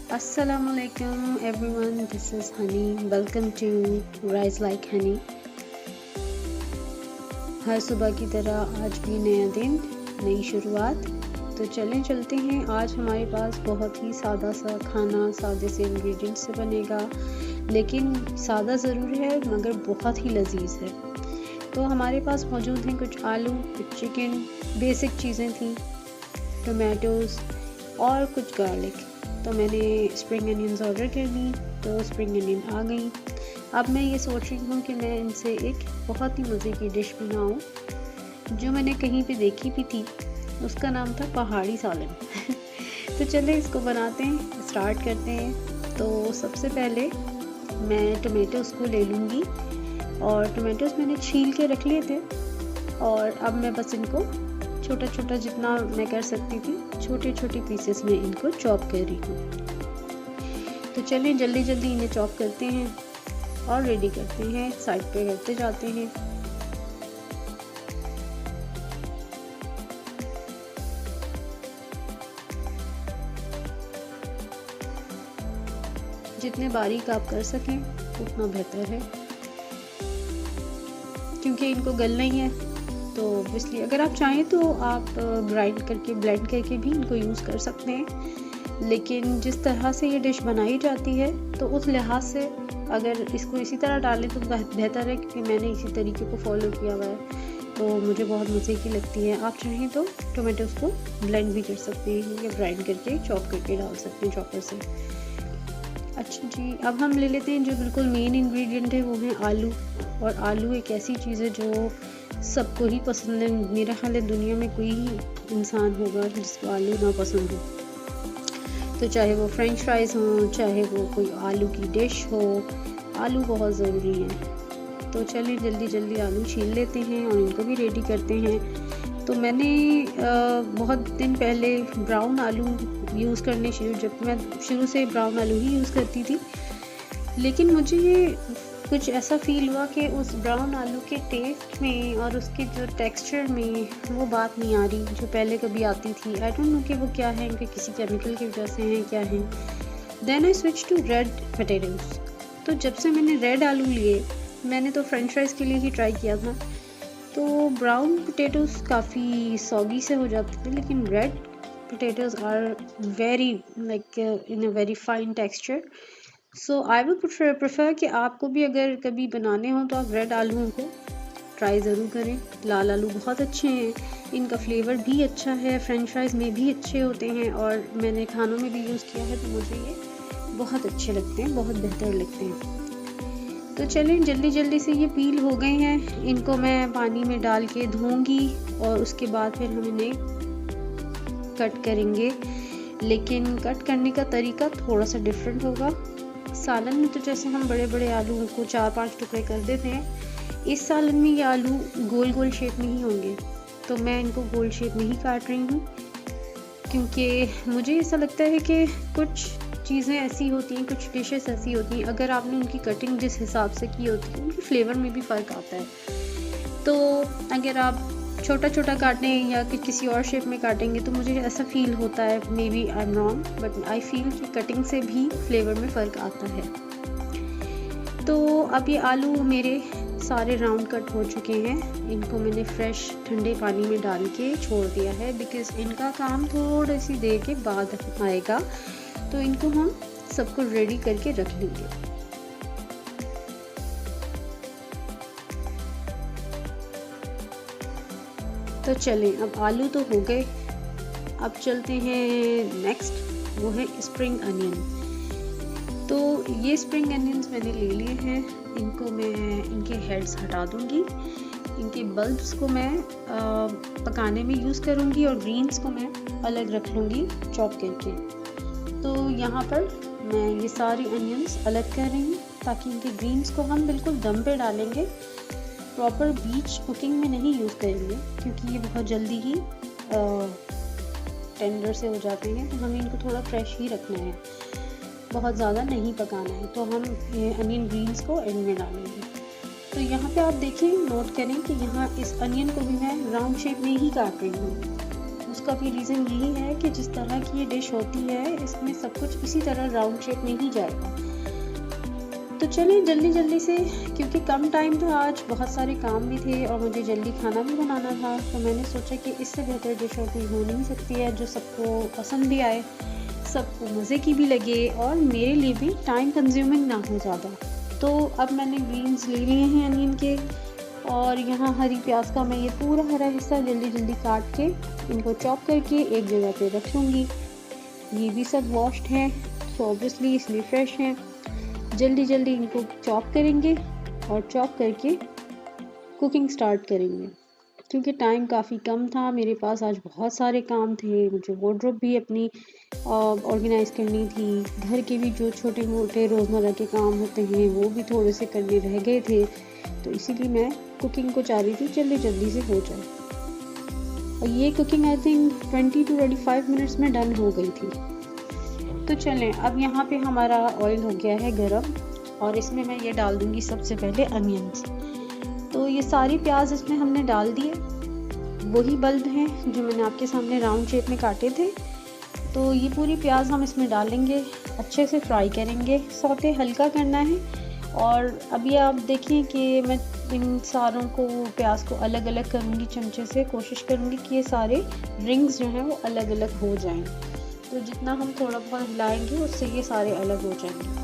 Assalamualaikum everyone, this is Honey. Welcome to Rise Like Honey. हर सुबह की तरह आज भी नया दिन, नई शुरुआत। तो चलते हैं। आज हमारे पास बहुत ही सादा सा खाना सादे से इंग्रेडिएंट्स से बनेगा, लेकिन सादा ज़रूर है मगर बहुत ही लजीज है। तो हमारे पास मौजूद हैं कुछ आलू, कुछ चिकन, बेसिक चीज़ें थी, टोमेटोज़ और कुछ गार्लिक। तो मैंने स्प्रिंग अनियंस ऑर्डर कर दी, तो स्प्रिंग अनियन आ गई। अब मैं ये सोच रही हूँ कि मैं इनसे एक बहुत ही मज़े की डिश बनाऊँ, जो मैंने कहीं पे देखी भी थी। उसका नाम था पहाड़ी सालन। तो चले इसको बनाते हैं, स्टार्ट करते हैं। तो सबसे पहले मैं टोमेटोज़ को ले लूँगी, और टोमेटोज़ मैंने छील के रख लिए थे, और अब मैं बस इनको छोटा छोटा जितना मैं कर सकती थी छोटे छोटे पीसेस में इनको चॉप कर रही हूँ। तो चलें जल्दी जल्दी इन्हें चॉप करते हैं और रेडी करते हैं, साइड पे करते जाते हैं। जितने बारीक आप कर सकें उतना बेहतर है, क्योंकि इनको गलना ही है। तो इसलिए अगर आप चाहें तो आप ब्लेंड करके भी इनको यूज़ कर सकते हैं, लेकिन जिस तरह से ये डिश बनाई जाती है तो उस लिहाज से अगर इसको इसी तरह डालें तो बेहतर है, क्योंकि मैंने इसी तरीके को फॉलो किया हुआ है, तो मुझे बहुत मज़े की लगती है। आप चाहें तो टोमेटोज़ को ब्लेंड भी कर सकते हैं या ग्राइंड करके चॉप करके डाल सकते हैं चॉपर से। अच्छा जी, अब हम ले लेते हैं जो बिल्कुल मेन इंग्रेडिएंट है, वो है आलू। और आलू एक ऐसी चीज़ है जो सबको ही पसंद है। मेरा ख्याल है दुनिया में कोई ही इंसान होगा जिसको आलू ना पसंद हो। तो चाहे वो फ्रेंच फ्राइज़ हों, चाहे वो कोई आलू की डिश हो, आलू बहुत ज़रूरी है। तो चलिए जल्दी जल्दी आलू छील लेते हैं और इनको भी रेडी करते हैं। तो मैंने बहुत दिन पहले ब्राउन आलू यूज़ करने जब मैं शुरू से ब्राउन आलू ही यूज़ करती थी, लेकिन मुझे ये कुछ ऐसा फ़ील हुआ कि उस ब्राउन आलू के टेस्ट में और उसके जो टेक्सचर में वो बात नहीं आ रही जो पहले कभी आती थी। आई डोंट नो कि वो क्या है, इनके किसी केमिकल की वजह से हैं क्या है। Then I switch to red potatoes. तो जब से मैंने रेड आलू लिए, मैंने तो फ्रेंच फ्राइज़ के लिए ही ट्राई किया था, तो ब्राउन पोटैटोज़ काफ़ी सॉगी से हो जाते थे, लेकिन red potatoes are very like in a very fine texture. So I would prefer कि आपको भी अगर कभी बनाने हो तो आप रेड आलूओं को ट्राई ज़रूर करें। लाल आलू बहुत अच्छे हैं, इनका फ्लेवर भी अच्छा है, फ्रेंच फ्राइज़ में भी अच्छे होते हैं, और मैंने खानों में भी यूज़ किया है, तो मुझे ये बहुत अच्छे लगते हैं, बहुत बेहतर लगते हैं। तो चलें जल्दी जल्दी से ये पील हो गए हैं, इनको मैं पानी में डाल के धोऊँगी और उसके बाद फिर हम इन्हें कट करेंगे। लेकिन कट करने का तरीका थोड़ा सा डिफरेंट होगा। सालन में तो जैसे हम बड़े बड़े आलू को 4-5 टुकड़े कर देते हैं, इस सालन में ये आलू गोल गोल शेप में ही होंगे। तो मैं इनको गोल शेप में ही काट रही हूँ, क्योंकि मुझे ऐसा लगता है कि कुछ चीज़ें ऐसी होती हैं, कुछ डिशेस ऐसी होती हैं, अगर आपने उनकी कटिंग जिस हिसाब से की होती है उनकी फ्लेवर में भी फ़र्क आता है। तो अगर आप छोटा छोटा काटें या कि किसी और शेप में काटेंगे तो मुझे ऐसा फील होता है, may be I am wrong, but I feel कि कटिंग से भी फ्लेवर में फ़र्क आता है। तो अब ये आलू मेरे सारे राउंड कट हो चुके हैं, इनको मैंने फ्रेश ठंडे पानी में डाल के छोड़ दिया है, बिकॉज़ इनका काम थोड़ी सी देर के बाद आएगा। तो इनको हम सबको रेडी करके रख लेंगे। तो चलें, अब आलू तो हो गए, अब चलते हैं नेक्स्ट, वो है स्प्रिंग अनियन। तो ये स्प्रिंग अनियंस मैंने ले लिए हैं, इनको मैं इनके हेड्स हटा दूंगी, इनके बल्ब्स को मैं पकाने में यूज़ करूंगी और ग्रीन्स को मैं अलग रख लूँगी चॉप करके। तो यहाँ पर मैं ये सारी अनियंस अलग कर रही हूँ, ताकि इनके ग्रीन्स को हम बिल्कुल दम पे डालेंगे, प्रॉपर बीच कुकिंग में नहीं यूज़ करेंगे, क्योंकि ये बहुत जल्दी ही टेंडर से हो जाते हैं। तो हमें इनको थोड़ा फ्रेश ही रखना है, बहुत ज़्यादा नहीं पकाना है। तो हम ये अनियन ग्रीन्स को एंड में डालेंगे। तो तो यहाँ पे आप देखिए, नोट करें कि यहाँ इस अनियन को भी मैं राउंड शेप में ही काट रही हूँ। उसका भी रीज़न यही है कि जिस तरह की ये डिश होती है इसमें सब कुछ इसी तरह राउंड शेप में ही जाएगा। तो चलिए जल्दी जल्दी से, क्योंकि कम टाइम था आज, बहुत सारे काम भी थे और मुझे जल्दी खाना भी बनाना था, तो मैंने सोचा कि इससे बेहतर डिश और कोई हो नहीं सकती है जो सबको पसंद भी आए, सबको मज़े की भी लगे और मेरे लिए भी टाइम कंज्यूमिंग ना हो ज़्यादा। तो अब मैंने ग्रीन्स ले लिए हैं अनियन के, और यहाँ हरी प्याज का मैं ये पूरा हरा हिस्सा जल्दी जल्दी काट के इनको चॉप करके एक जगह पे रख लूँगी। ये भी सब वॉश्ड हैं, तो ऑब्वियसली इसलिए फ्रेश हैं। जल्दी जल्दी इनको चॉप करेंगे और चॉप करके कुकिंग स्टार्ट करेंगे, क्योंकि टाइम काफ़ी कम था मेरे पास। आज बहुत सारे काम थे, मुझे वार्डरोब भी अपनी ऑर्गेनाइज़ करनी थी, घर के भी जो छोटे मोटे रोज़मर्रा के काम होते हैं वो भी थोड़े से करने रह गए थे, तो इसीलिए मैं कुकिंग को चाह रही थी जल्दी जल्दी से हो जाए। और ये cooking I think 20 to 25 minutes में डन हो गई थी। तो चलें, अब यहाँ पे हमारा ऑयल हो गया है गरम, और इसमें मैं ये डाल दूँगी सबसे पहले अनियंस। तो ये सारी प्याज इसमें हमने डाल दिए, वही बल्ब हैं जो मैंने आपके सामने राउंड शेप में काटे थे। तो ये पूरी प्याज हम इसमें डालेंगे, अच्छे से फ्राई करेंगे, सौते हल्का करना है। और अभी आप देखिए कि मैं इन सारों को, प्याज को अलग अलग करूँगी चमचे से, कोशिश करूँगी कि ये सारे रिंग्स जो हैं वो अलग अलग हो जाएं। तो जितना हम थोड़ा बहुत हिलाएंगे उससे ये सारे अलग हो जाएंगे।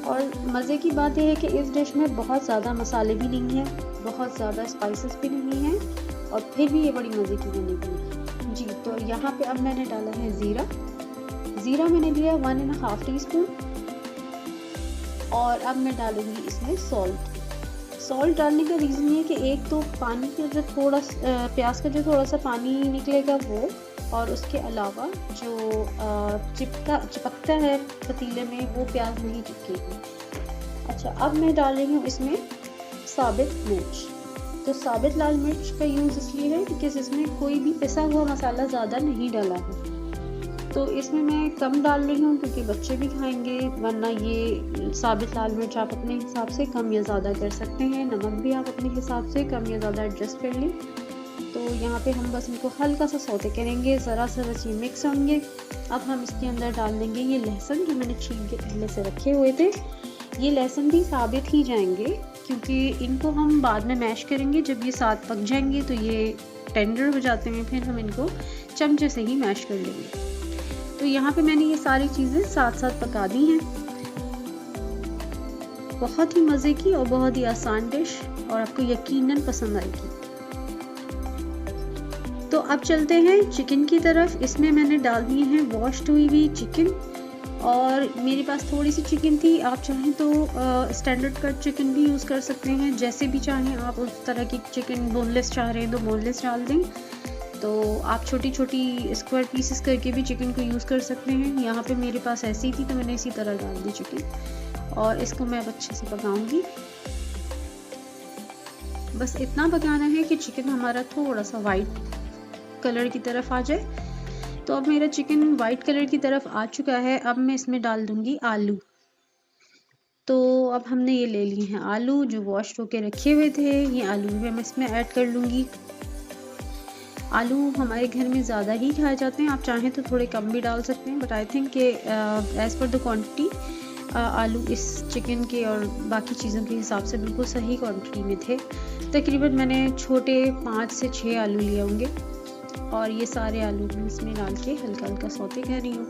और मज़े की बात यह है कि इस डिश में बहुत ज़्यादा मसाले भी नहीं हैं, बहुत ज़्यादा स्पाइसेस भी नहीं हैं, और फिर भी ये बड़ी मज़े की बनेगी जी। तो यहाँ पे अब मैंने डाला है ज़ीरा। ज़ीरा मैंने लिया 1.5 टीस्पून, और अब मैं डालूँगी इसमें सॉल्ट डालने का रीज़न ये है कि एक तो पानी का जो थोड़ा प्याज का जो थोड़ा सा पानी निकलेगा वो, और उसके अलावा जो चिपकता है पतीले में वो प्याज नहीं चिपकेगी। अच्छा, अब मैं डाल रही हूँ इसमें साबित मिर्च। तो साबित लाल मिर्च का यूज़ इसलिए है क्योंकि इसमें कोई भी पिसा हुआ मसाला ज़्यादा नहीं डाला है, तो इसमें मैं कम डाल रही हूँ क्योंकि बच्चे भी खाएंगे, वरना ये साबित लाल मिर्च आप अपने हिसाब से कम या ज़्यादा कर सकते हैं। नमक भी आप अपने हिसाब से कम या ज़्यादा एडजस्ट कर लें। तो यहाँ पे हम बस इनको हल्का सा सौते करेंगे, ज़रा सा बस ये मिक्स होंगे। अब हम इसके अंदर डाल देंगे ये लहसुन जो मैंने छील के पहले से रखे हुए थे। ये लहसुन भी साबित ही जाएंगे क्योंकि इनको हम बाद में मैश करेंगे, जब ये साथ पक जाएंगे तो ये टेंडर हो जाते हैं, फिर हम इनको चमचे से ही मैश कर लेंगे। तो यहाँ पे मैंने ये सारी चीज़ें साथ साथ पका दी हैं। बहुत ही मज़े की और बहुत ही आसान डिश, और आपको यकीनन पसंद आएगी। तो अब चलते हैं चिकन की तरफ। इसमें मैंने डाल दिए हैं वॉश्ड हुई चिकन, और मेरे पास थोड़ी सी चिकन थी। आप चाहें तो स्टैंडर्ड कट चिकन भी यूज़ कर सकते हैं, जैसे भी चाहें आप उस तरह की चिकन। बोनलेस चाह रहे हैं तो बोनलेस डाल दें, तो आप छोटी छोटी स्क्वायर पीसेस करके भी चिकन को यूज़ कर सकते हैं। यहाँ पे मेरे पास ऐसी थी तो मैंने इसी तरह डाल दी चिकन, और इसको मैं अब अच्छे से पकाऊंगी। बस इतना पकाना है कि चिकन हमारा थोड़ा सा वाइट कलर की तरफ आ जाए। तो अब मेरा चिकन वाइट कलर की तरफ आ चुका है। अब मैं इसमें डाल दूंगी आलू। तो अब हमने ये ले लिए हैं आलू जो वॉश होके रखे हुए थे, ये आलू भी मैं इसमें ऐड कर लूँगी। आलू हमारे घर में ज़्यादा ही खाए जाते हैं, आप चाहें तो थोड़े कम भी डाल सकते हैं, बट आई थिंक कि एज़ पर द क्वांटिटी आलू इस चिकन के और बाकी चीज़ों के हिसाब से बिल्कुल सही क्वांटिटी में थे। तकरीबन मैंने छोटे 5 से 6 आलू लिए होंगे, और ये सारे आलू मैं इसमें डाल के हल्का हल्का सौते कर रही हूँ।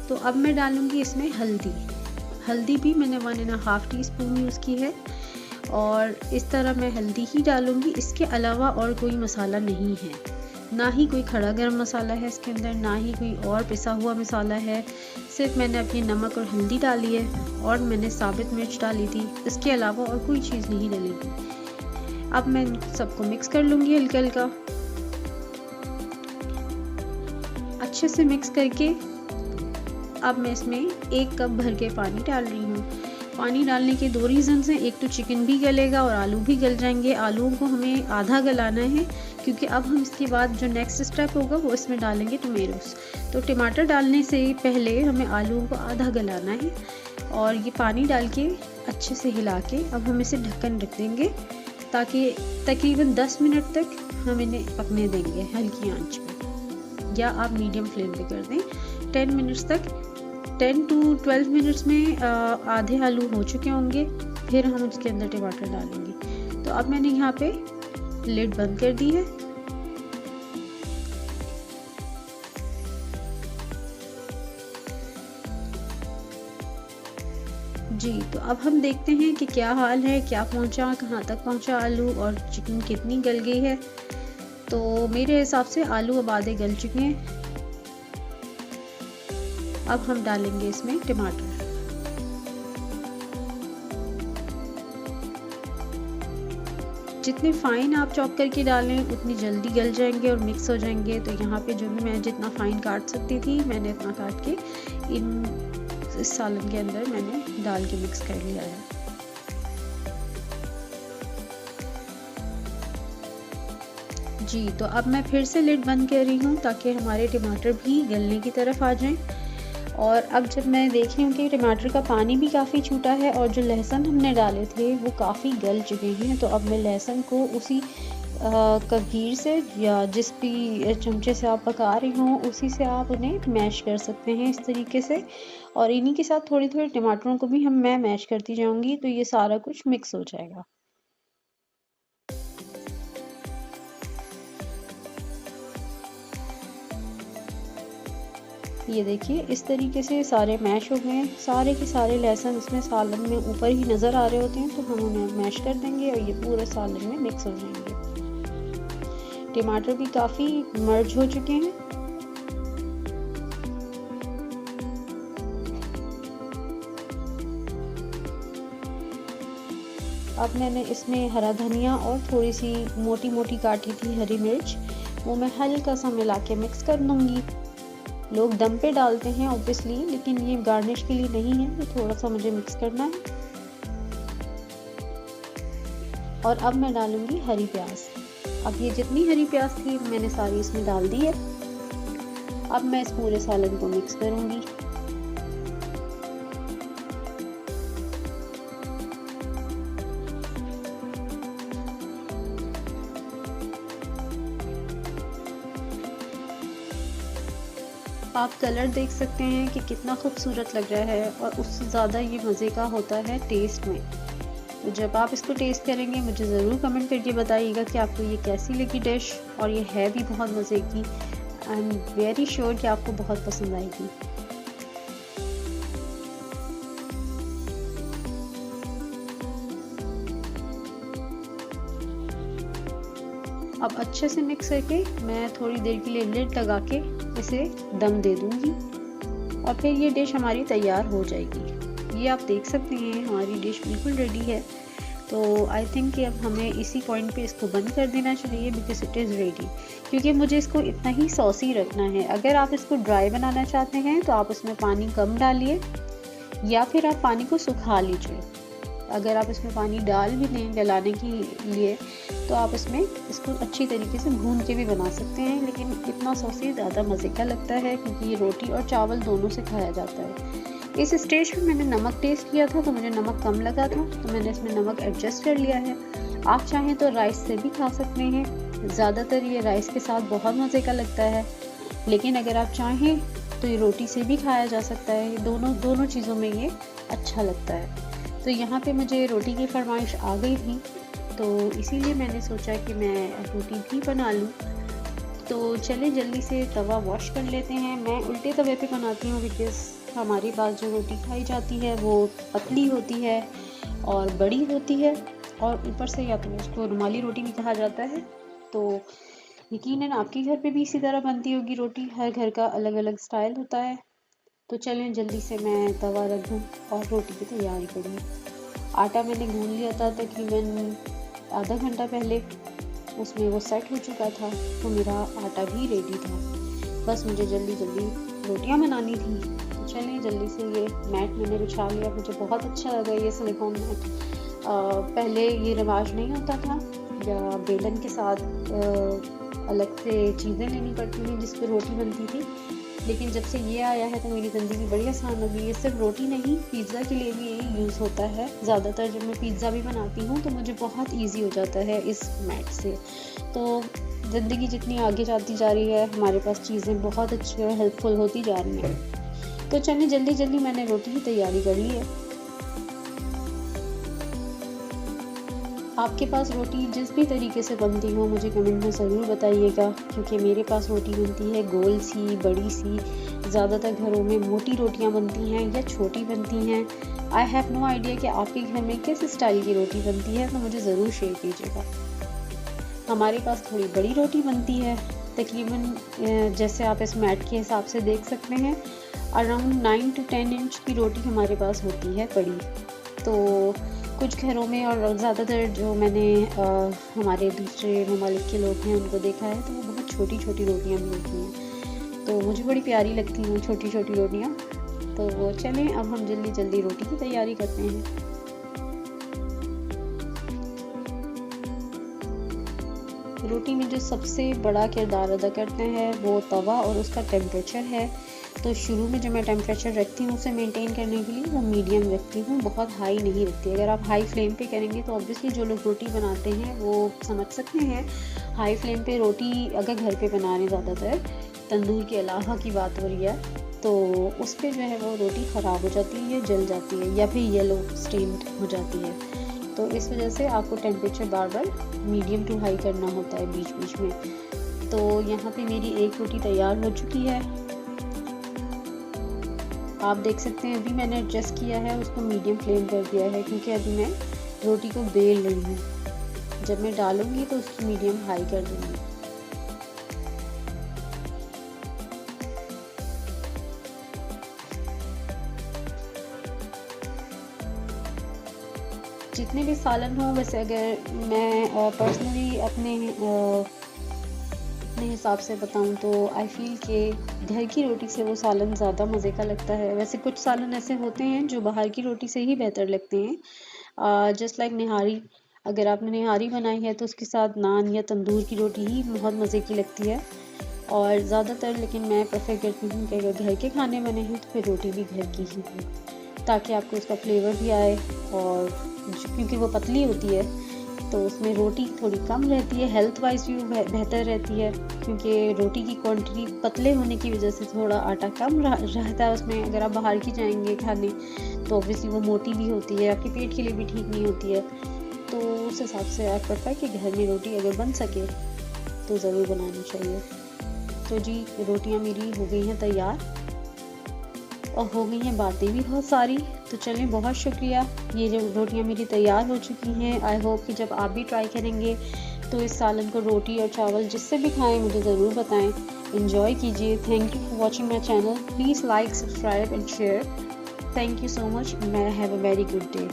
तो अब मैं डालूँगी इसमें हल्दी भी मैंने 1.5 टीस्पून यूज़ की है, और इस तरह मैं हल्दी ही डालूँगी। इसके अलावा और कोई मसाला नहीं है, ना ही कोई खड़ा गरम मसाला है इसके अंदर, ना ही कोई और पिसा हुआ मसाला है। सिर्फ मैंने अपनी नमक और हल्दी डाली है, और मैंने साबित मिर्च डाली थी। इसके अलावा और कोई चीज़ नहीं डलेगी। अब मैं सबको मिक्स कर लूँगी हल्का हल्का, अच्छे से मिक्स करके अब मैं इसमें 1 कप भर के पानी डाल रही हूँ। पानी डालने के 2 रीज़न्स हैं, एक तो चिकन भी गलेगा और आलू भी गल जाएंगे। आलूओं को हमें आधा गलाना है क्योंकि अब हम इसके बाद जो नेक्स्ट स्टेप होगा वो इसमें डालेंगे टमेटोस। तो टमाटर डालने से पहले हमें आलूओं को आधा गलाना है और ये पानी डाल के अच्छे से हिला के अब हम इसे ढक्कन रख देंगे ताकि तकरीबन 10 मिनट तक हम इन्हें पकने देंगे हल्की आंच पे, या आप मीडियम फ्लेम पे कर दें 10 मिनट्स तक। 10 to 12 मिनट्स में आधे आलू हो चुके होंगे, फिर हम उसके अंदर टमाटर डालेंगे। तो अब मैंने यहाँ पे लिड बंद कर दी है। जी, तो अब हम देखते हैं कि क्या हाल है, क्या पहुंचा, कहाँ तक पहुंचा आलू और चिकन कितनी गल गई है। तो मेरे हिसाब से आलू अब आधे गल चुके हैं। अब हम डालेंगे इसमें टमाटर। जितने फाइन आप चॉप करके डालें उतनी जल्दी गल जाएंगे और मिक्स हो जाएंगे। तो यहाँ पे जो भी मैं जितना फाइन काट सकती थी मैंने इतना काट के इस सालन के अंदर मैंने डाल के मिक्स कर लिया है। जी, तो अब मैं फिर से लिड बंद कर रही हूँ ताकि हमारे टमाटर भी गलने की तरफ आ जाएं। और अब जब मैं देख रही हूँ कि टमाटर का पानी भी काफ़ी छूटा है और जो लहसुन हमने डाले थे वो काफ़ी गल चुके हैं, तो अब मैं लहसुन को उसी कबीर से या जिस भी चमचे से आप पका रही हो उसी से आप उन्हें मैश कर सकते हैं इस तरीके से। और इन्हीं के साथ थोड़ी थोड़ी टमाटरों को भी मैं मैश करती जाऊंगी, तो ये सारा कुछ मिक्स हो जाएगा। ये देखिए इस तरीके से सारे मैश हो गए, सारे के सारे लहसुन उसमें सालन में ऊपर ही नज़र आ रहे होते हैं, तो हम उन्हें मैश कर देंगे और ये पूरे सालन में मिक्स हो जाएंगे। टमाटर भी काफ़ी मर्ज हो चुके हैं। अब मैंने इसमें हरा धनिया और थोड़ी सी मोटी मोटी काटी थी हरी मिर्च, वो मैं हल्का सा मिला के मिक्स कर दूंगी। लोग दम पे डालते हैं ऑब्वियसली, लेकिन ये गार्निश के लिए नहीं है, ये थोड़ा सा मुझे मिक्स करना है। और अब मैं डालूंगी हरी प्याज। अब ये जितनी हरी प्याज थी मैंने सारी इसमें डाल दी है। अब मैं इस पूरे सालन को मिक्स करूंगी। आप कलर देख सकते हैं कि कितना खूबसूरत लग रहा है, और उससे ज़्यादा ये मज़े का होता है टेस्ट में। तो जब आप इसको टेस्ट करेंगे मुझे ज़रूर कमेंट करके बताइएगा कि आपको ये कैसी लगी डिश, और ये है भी बहुत मज़े की। आई एम वेरी श्योर कि आपको बहुत पसंद आएगी। अब अच्छे से मिक्स करके मैं थोड़ी देर के लिए लिड लगा के इसे दम दे दूंगी और फिर ये डिश हमारी तैयार हो जाएगी। ये आप देख सकते हैं हमारी डिश बिल्कुल रेडी है। तो आई थिंक कि अब हमें इसी पॉइंट पे इसको बंद कर देना चाहिए, बिकॉज इट इज़ रेडी। क्योंकि मुझे इसको इतना ही सॉसी रखना है। अगर आप इसको ड्राई बनाना चाहते हैं तो आप उसमें पानी कम डालिए, या फिर आप पानी को सुखा लीजिए। अगर आप इसमें पानी डाल भी दें गलाने के लिए तो आप इसमें इसको अच्छी तरीके से भून के भी बना सकते हैं, लेकिन इतना सॉसी ज़्यादा मज़े का लगता है क्योंकि ये रोटी और चावल दोनों से खाया जाता है। इस स्टेज पे मैंने नमक टेस्ट किया था तो मुझे नमक कम लगा था, तो मैंने इसमें नमक एडजस्ट कर लिया है। आप चाहें तो राइस से भी खा सकते हैं, ज़्यादातर ये राइस के साथ बहुत मज़े का लगता है, लेकिन अगर आप चाहें तो ये रोटी से भी खाया जा सकता है। दोनों चीज़ों में ये अच्छा लगता है। तो यहाँ पे मुझे रोटी की फरमाइश आ गई थी, तो इसीलिए मैंने सोचा कि मैं रोटी भी बना लूँ। तो चलें जल्दी से तवा वॉश कर लेते हैं। मैं उल्टे तवे पे बनाती हूँ बिकॉज़ हमारे पास जो रोटी खाई जाती है वो पतली होती है और बड़ी होती है, और ऊपर से या तो उसको रुमाली रोटी भी कहा जाता है। तो यकीनन आपके घर पे भी इसी तरह बनती होगी रोटी, हर घर का अलग अलग स्टाइल होता है। तो चलें जल्दी से मैं तवा रख दूँ और रोटी की तैयारी करूँ। आटा मैंने गूंद लिया था तकरीबन आधा घंटा पहले, उसमें वो सेट हो चुका था, तो मेरा आटा भी रेडी था। बस मुझे जल्दी जल्दी रोटियां बनानी थी। तो चलें जल्दी से ये मैट मैंने बिछा लिया। मुझे बहुत अच्छा लगा ये सिलिकॉन मैट। पहले ये रिवाज नहीं होता था, या बेलन के साथ अलग से चीज़ें लेनी पड़ती हैं जिस पर रोटी बनती थी। लेकिन जब से ये आया है तो मेरी ज़िंदगी बड़ी आसान हो गई है। सिर्फ रोटी नहीं, पिज़्ज़ा के लिए भी यही यूज़ होता है। ज़्यादातर जब मैं पिज़्ज़ा भी बनाती हूँ तो मुझे बहुत ईजी हो जाता है इस मैट से। तो ज़िंदगी जितनी आगे जाती जा रही है, हमारे पास चीज़ें बहुत अच्छी और हेल्पफुल होती जा रही हैं। तो चलिए जल्दी जल्दी मैंने रोटी की तैयारी कर ली है। आपके पास रोटी जिस भी तरीके से बनती हो मुझे कमेंट में ज़रूर बताइएगा, क्योंकि मेरे पास रोटी बनती है गोल सी, बड़ी सी। ज़्यादातर घरों में मोटी रोटियां बनती हैं या छोटी बनती हैं। आई हैव नो आइडिया कि आपके घर में किस स्टाइल की रोटी बनती है, तो मुझे ज़रूर शेयर कीजिएगा। हमारे पास थोड़ी बड़ी रोटी बनती है, तकरीबन जैसे आप इस मैट के हिसाब से देख सकते हैं, अराउंड 9 to 10 इंच की रोटी हमारे पास होती है बड़ी। तो कुछ घरों में और ज़्यादातर जो मैंने हमारे दूसरे ममालिक के लोग हैं उनको देखा है तो वो बहुत छोटी छोटी रोटियां बनती हैं। तो मुझे बड़ी प्यारी लगती हैं छोटी छोटी रोटियां। तो चलें अब हम जल्दी जल्दी रोटी की तैयारी करते हैं। रोटी में जो सबसे बड़ा किरदार अदा करते हैं वो तवा और उसका टेम्परेचर है। तो शुरू में जो मैं टेम्परेचर रखती हूँ उसे मेंटेन करने के लिए वो मीडियम रखती हूँ, बहुत हाई नहीं रखती। अगर आप हाई फ्लेम पे करेंगे तो ऑब्वियसली जो लोग रोटी बनाते हैं वो समझ सकते हैं। हाई फ्लेम पे रोटी अगर घर पे बना रहे हैं, ज़्यादातर तंदूर के अलावा की बात हो रही है, तो उस पर जो है वो रोटी ख़राब हो जाती है या जल जाती है या फिर येलो स्टेन्ड हो जाती है। तो इस वजह से आपको टेम्परेचर बार बार मीडियम टू हाई करना होता है बीच बीच में। तो यहाँ पे मेरी एक रोटी तैयार हो चुकी है, आप देख सकते हैं। अभी मैंने एडजस्ट किया है, उसको मीडियम फ्लेम कर दिया है क्योंकि अभी मैं रोटी को बेल रही हूँ। जब मैं डालूंगी तो उसकी मीडियम हाई कर दूंगी। जितने भी सालन हों, वैसे अगर मैं पर्सनली अपने हिसाब से बताऊं तो आई फील कि घर की रोटी से वो सालन ज़्यादा मज़े का लगता है। वैसे कुछ सालन ऐसे होते हैं जो बाहर की रोटी से ही बेहतर लगते हैं, जस्ट लाइक निहारी। अगर आपने निहारी बनाई है तो उसके साथ नान या तंदूर की रोटी ही बहुत मज़े की लगती है। और ज़्यादातर लेकिन मैं प्रेफर करती हूँ कि अगर घर के खाने बने हैं तो फिर रोटी भी घर की ही हो, ताकि आपको उसका फ्लेवर भी आए। और क्योंकि वो पतली होती है तो उसमें रोटी थोड़ी कम रहती है, हेल्थ वाइज भी बेहतर रहती है, क्योंकि रोटी की क्वांटिटी पतले होने की वजह से थोड़ा आटा कम रहता है उसमें। अगर आप बाहर की जाएंगे खाने तो ऑब्वियसली वो मोटी भी होती है, आपके पेट के लिए भी ठीक नहीं होती है। तो उस हिसाब से आप प्रेफर कि घर में रोटी अगर बन सके तो ज़रूर बनानी चाहिए। तो जी रोटियाँ मेरी हो गई हैं तैयार और हो गई हैं बातें भी बहुत सारी। तो चलें, बहुत शुक्रिया। ये जो रोटियां मेरी तैयार हो चुकी हैं। आई होप कि जब आप भी ट्राई करेंगे तो इस सालन को रोटी और चावल जिससे भी खाएं मुझे ज़रूर बताएं। एंजॉय कीजिए। Thank you for watching my channel. Please like, subscribe and share. Thank you so much. मैं have a very good day.